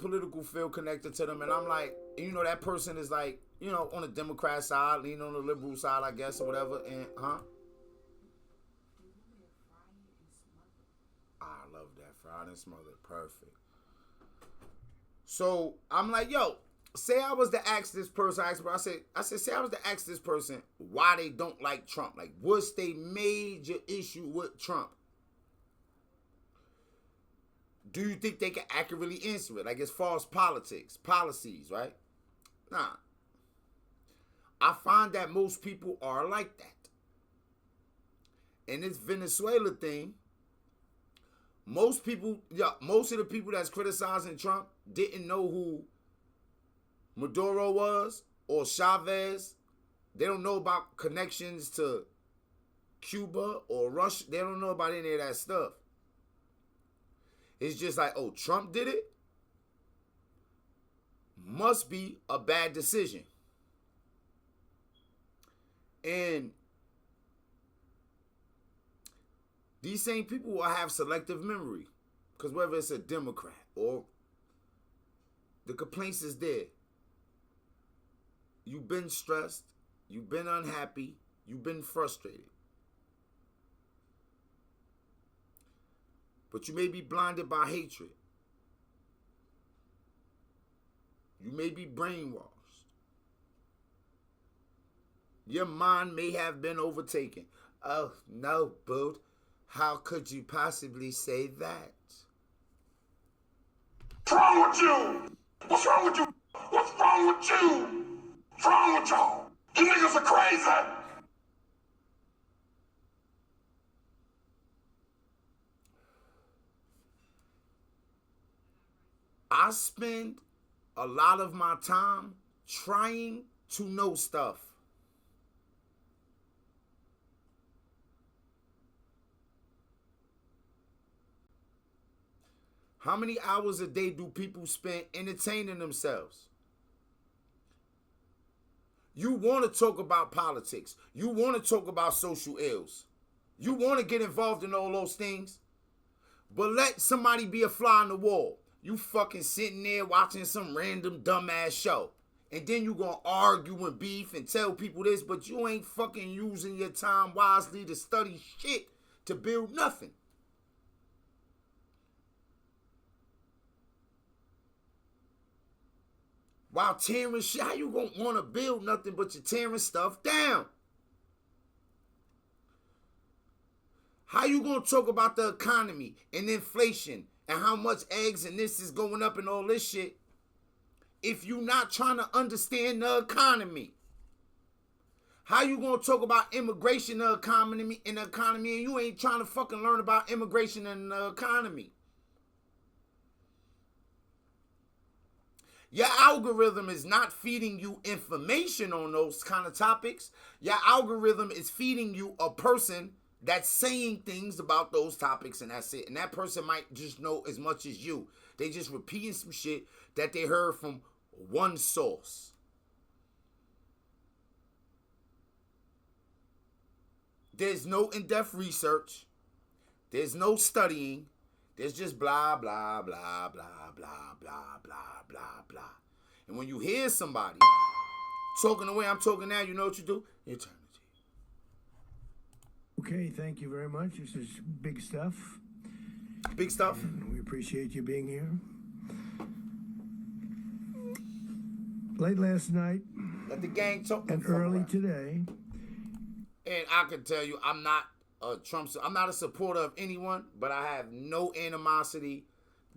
political field connected to them, and I'm like, you know, that person is like, you know, on the Democrat side, leaning on the liberal side, I guess, or whatever. And I love that fried and smothered, perfect. So I'm like, yo, say I was to ask this person, I said, say I was to ask this person why they don't like Trump. Like, what's their major issue with Trump? Do you think they can accurately answer it? Like, as far as policies, right? Nah. I find that most people are like that. And this Venezuela thing, most of the people that's criticizing Trump didn't know who Maduro was or Chavez. They don't know about connections to Cuba or Russia. They don't know about any of that stuff. It's just like, oh, Trump did it? Must be a bad decision. And these same people will have selective memory. Because whether it's a Democrat or the complaints is there. You've been stressed. You've been unhappy. You've been frustrated. But you may be blinded by hatred. You may be brainwashed. Your mind may have been overtaken. Oh, no, boo. How could you possibly say that? What's wrong with you? What's wrong with you? What's wrong with you? What's wrong with y'all? You niggas are crazy. I spend a lot of my time trying to know stuff. How many hours a day do people spend entertaining themselves? You want to talk about politics. You want to talk about social ills. You want to get involved in all those things. But let somebody be a fly on the wall. You fucking sitting there watching some random dumbass show. And then you gonna argue and beef and tell people this, but you ain't fucking using your time wisely to study shit to build nothing. While tearing shit, how you gonna wanna build nothing but you're tearing stuff down? How you gonna talk about the economy and inflation and how much eggs and this is going up and all this shit if you not trying to understand the economy? How you gonna talk about immigration and the economy and you ain't trying to fucking learn about immigration and the economy? Your algorithm is not feeding you information on those kind of topics. Your algorithm is feeding you a person that's saying things about those topics, and that's it. And that person might just know as much as you. They just repeating some shit that they heard from one source. There's no in-depth research. There's no studying. There's just blah, blah, blah, blah, blah, blah, blah, blah, blah. And when you hear somebody talking the way I'm talking now, you know what you do? You turn it. Okay, thank you very much. This is big stuff. Big stuff. And we appreciate you being here. Late last night Let the gang talk. and early today. And I can tell you, I'm not a supporter of anyone, but I have no animosity,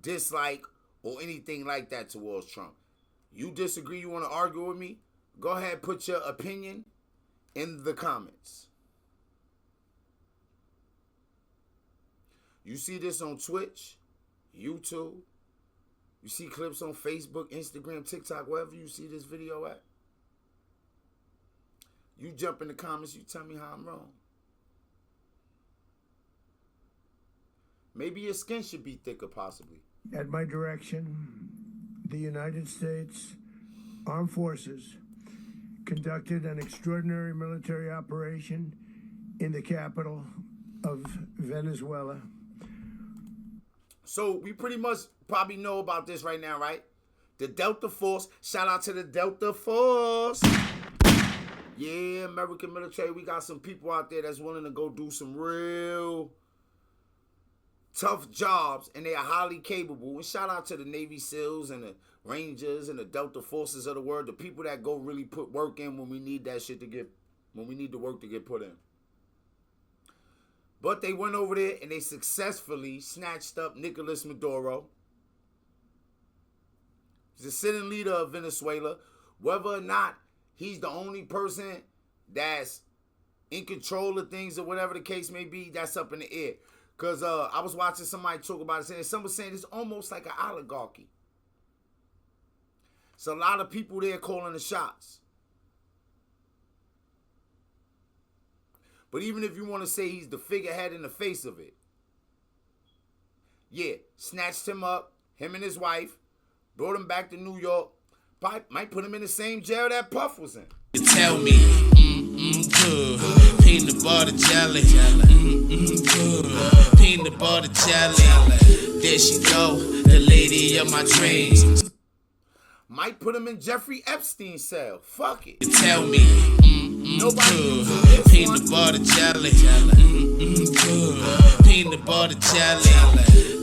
dislike, or anything like that towards Trump. You disagree, you want to argue with me? Go ahead, put your opinion in the comments. You see this on Twitch, YouTube. You see clips on Facebook, Instagram, TikTok, wherever you see this video at. You jump in the comments, you tell me how I'm wrong. Maybe your skin should be thicker, possibly. At my direction, the United States Armed Forces conducted an extraordinary military operation in the capital of Venezuela. So we pretty much probably know about this right now, right? The Delta Force. Shout out to the Delta Force. Yeah, American military. We got some people out there that's willing to go do some real tough jobs, and they are highly capable. And shout out to the Navy SEALs and the Rangers and the Delta Forces of the world, the people that go really put work in when we need that shit to get, when we need the work to get put in. But they went over there and they successfully snatched up Nicolás Maduro. He's the sitting leader of Venezuela. Whether or not he's the only person that's in control of things or whatever the case may be, that's up in the air. Because I was watching somebody talk about it, saying someone was saying it's almost like an oligarchy. It's a lot of people there calling the shots. But even if you want to say he's the figurehead in the face of it, yeah, snatched him up, him and his wife, brought him back to New York, might put him in the same jail that Puff was in. You tell me, good, peanut butter jelly, good, peanut butter jelly, there she go, the lady of my dreams. Might put him in Jeffrey Epstein's cell. Fuck it. You tell me, Nobody good, peanut butter jelly, good, peanut butter jelly,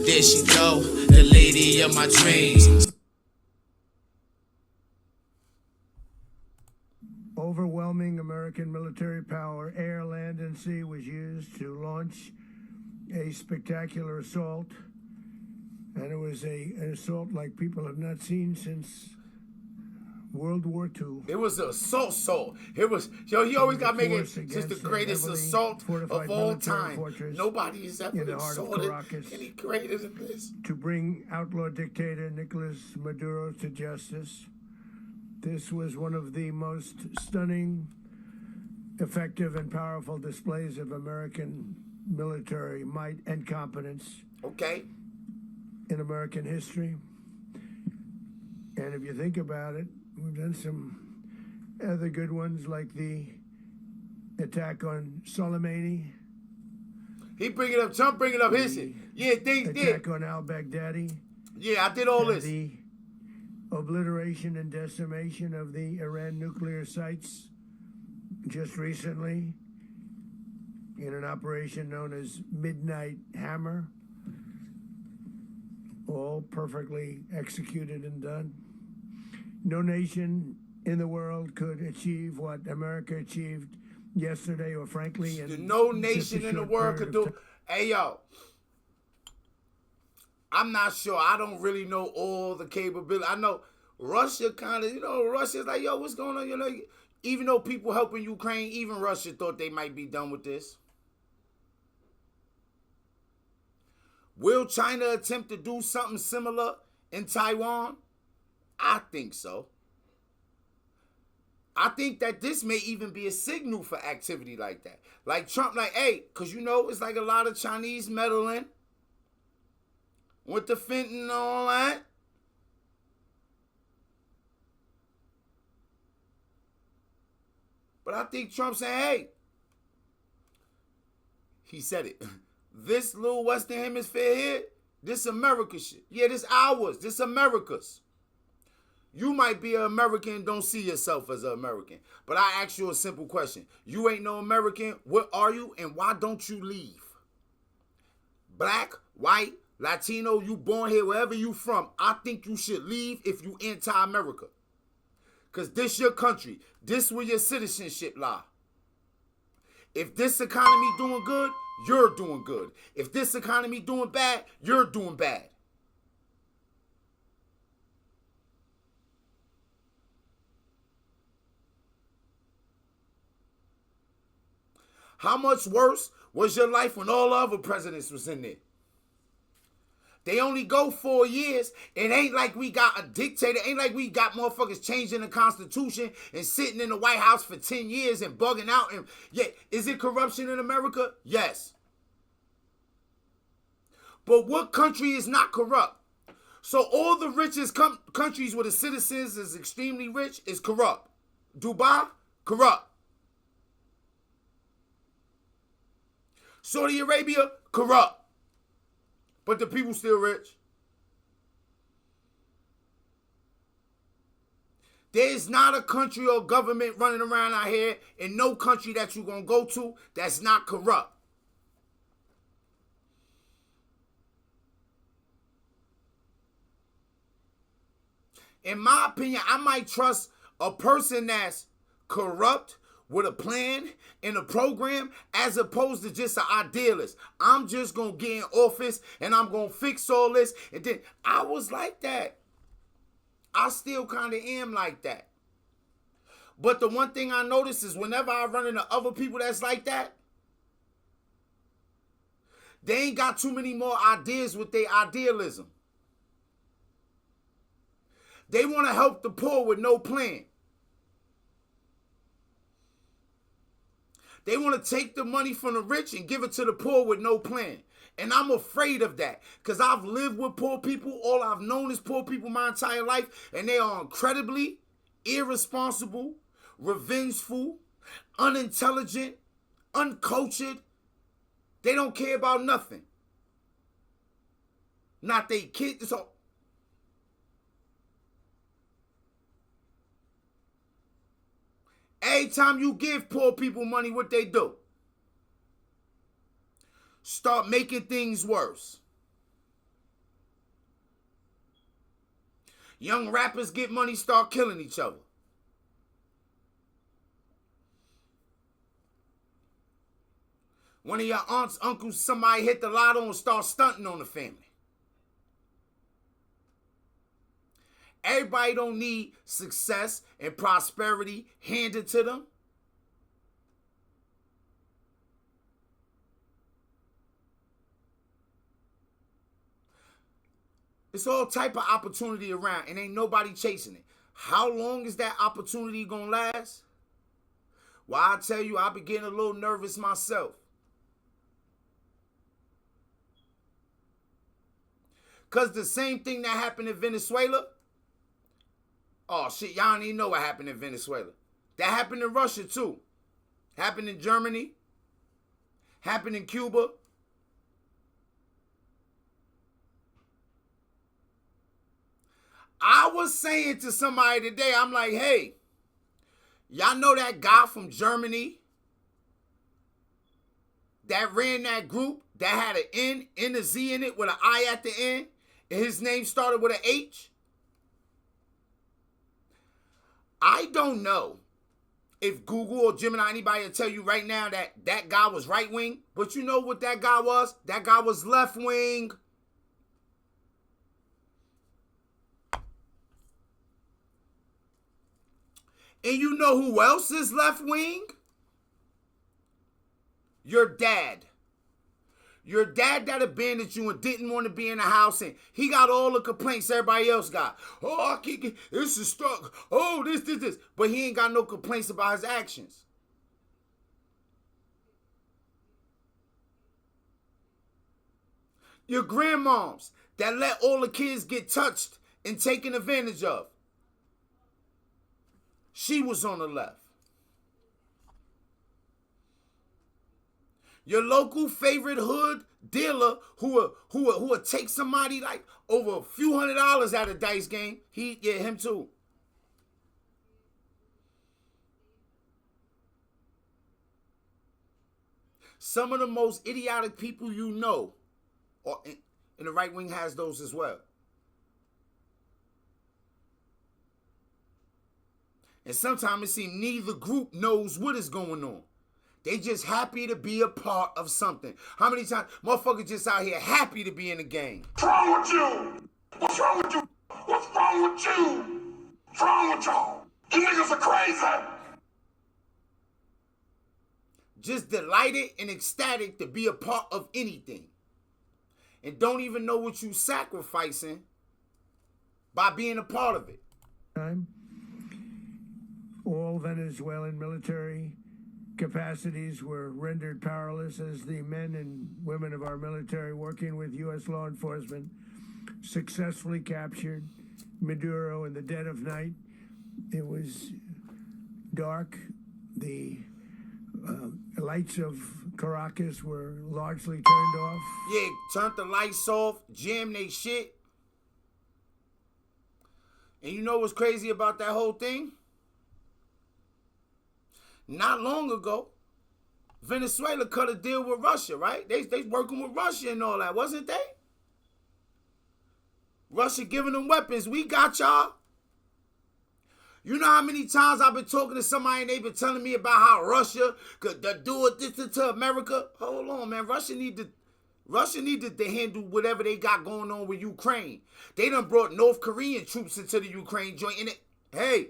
there she go, the lady of my dreams. Overwhelming American military power, air, land, and sea, was used to launch a spectacular assault. And it was an assault like people have not seen since World War II. It was an assault. It was, yo, he always got to make it just the greatest assault of all time. Nobody has ever assaulted any greater than this. To bring outlaw dictator Nicolás Maduro to justice. This was one of the most stunning, effective, and powerful displays of American military might and competence. Okay. In American history. And if you think about it, we've done some other good ones like the attack on Soleimani. He bring it up, Trump bring it up his shit. Yeah, things did. Attack on al-Baghdadi. Yeah, I did all this. The obliteration and decimation of the Iran nuclear sites just recently in an operation known as Midnight Hammer. All perfectly executed and done. No nation in the world could achieve what America achieved yesterday, or frankly, no nation in the world could do. Hey, yo, I'm not sure. I don't really know all the capability. I know Russia kind of, Russia's like, yo, what's going on? Even though people helping Ukraine, even Russia thought they might be done with this. Will China attempt to do something similar in Taiwan? I think so. I think that this may even be a signal for activity like that. Like Trump, like, hey, because it's like a lot of Chinese meddling with the fentanyl and all that. But I think Trump saying, hey, he said it. This little Western Hemisphere here, this America shit. Yeah, this ours. This America's. You might be an American and don't see yourself as an American. But I ask you a simple question. You ain't no American. What are you and why don't you leave? Black, white, Latino, you born here, wherever you from. I think you should leave if you anti-America. Because this your country. This where your citizenship lie. If this economy doing good, you're doing good. If this economy doing bad, you're doing bad. How much worse was your life when all the other presidents was in there? They only go 4 years. It ain't like we got a dictator. Ain't like we got motherfuckers changing the Constitution and sitting in the White House for 10 years and bugging out. And yeah, is it corruption in America? Yes. But what country is not corrupt? So all the richest countries where the citizens is extremely rich is corrupt. Dubai, corrupt. Saudi Arabia, corrupt. But the people still rich. There's not a country or government running around out here in no country that you're going to go to that's not corrupt. In my opinion, I might trust a person that's corrupt with a plan and a program as opposed to just an idealist. I'm just going to get in office and I'm going to fix all this. And then I was like that. I still kind of am like that. But the one thing I notice is whenever I run into other people that's like that, they ain't got too many more ideas with their idealism. They want to help the poor with no plan. They want to take the money from the rich and give it to the poor with no plan. And I'm afraid of that because I've lived with poor people. All I've known is poor people my entire life. And they are incredibly irresponsible, revengeful, unintelligent, uncultured. They don't care about nothing. Not they kids. So every time you give poor people money, what they do? Start making things worse. Young rappers get money, start killing each other. One of your aunts, uncles, somebody hit the lotto and start stunting on the family. Everybody don't need success and prosperity handed to them. It's all type of opportunity around and ain't nobody chasing it. How long is that opportunity gonna last? Well, I tell you, I be getting a little nervous myself. Because the same thing that happened in Venezuela, oh shit, y'all don't even know what happened in Venezuela. That happened in Russia too. Happened in Germany. Happened in Cuba. I was saying to somebody today, I'm like, hey, y'all know that guy from Germany that ran that group that had an N and a Z in it with an I at the end, and his name started with an H? I don't know if Google or Gemini, anybody will tell you right now that that guy was right wing, but you know what that guy was? That guy was left wing. And you know who else is left wing? Your dad. Your dad that abandoned you and didn't want to be in the house, and he got all the complaints everybody else got. Oh, I can't get, this is stuck. Oh, this. But he ain't got no complaints about his actions. Your grandmoms that let all the kids get touched and taken advantage of. She was on the left. Your local favorite hood dealer who will take somebody like over a few $100s out of dice game, him too. Some of the most idiotic people you know, or and the right wing has those as well. And sometimes it seems neither group knows what is going on. They just happy to be a part of something. How many times motherfuckers just out here happy to be in the game? What's wrong with you? What's wrong with you? What's wrong with you? What's wrong with y'all? You niggas are crazy. Just delighted and ecstatic to be a part of anything. And don't even know what you sacrificing by being a part of it. All Venezuelan military capacities were rendered powerless as the men and women of our military working with U.S. law enforcement successfully captured Maduro in the dead of night. It was dark. The lights of Caracas were largely turned off. Yeah, turned the lights off, jammed they shit. And you know what's crazy about that whole thing? Not long ago, Venezuela cut a deal with Russia, right? They working with Russia and all that, wasn't they? Russia giving them weapons. We got y'all. You know how many times I've been talking to somebody and they've been telling me about how Russia could do this to America? Hold on, man. Russia needed to handle whatever they got going on with Ukraine. They done brought North Korean troops into the Ukraine joint. And hey,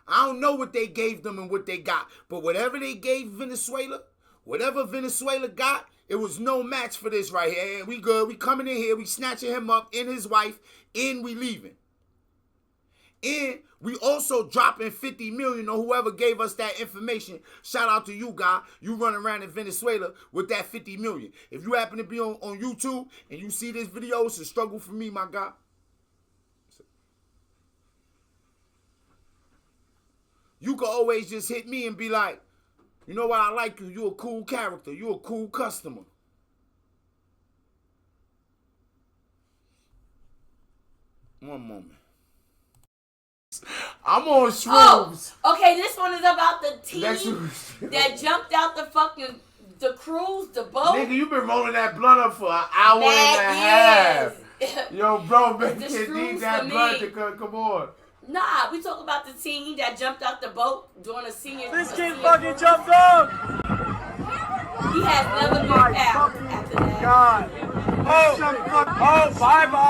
I don't know what they gave them and what they got. But whatever they gave Venezuela, whatever Venezuela got, it was no match for this right here. We good. We coming in here. We snatching him up and his wife. And we leaving. And we also dropping 50 million on whoever gave us that information. Shout out to you, guy. You running around in Venezuela with that 50 million. If you happen to be on YouTube and you see this video, it's a struggle for me, my guy. You can always just hit me and be like, you know what, I like you. You a cool character. You a cool customer. One moment. I'm on shrooms. Oh, okay, this one is about the team that jumped out the cruise, the boat. Nigga, you been rolling that blunt up for an hour and a half. Yo, bro, man, you need that blunt to come on. Nah, we talk about the team that jumped out the boat during a senior. This kid fucking jumped off. He has never been found after that. God. Oh, bye-bye.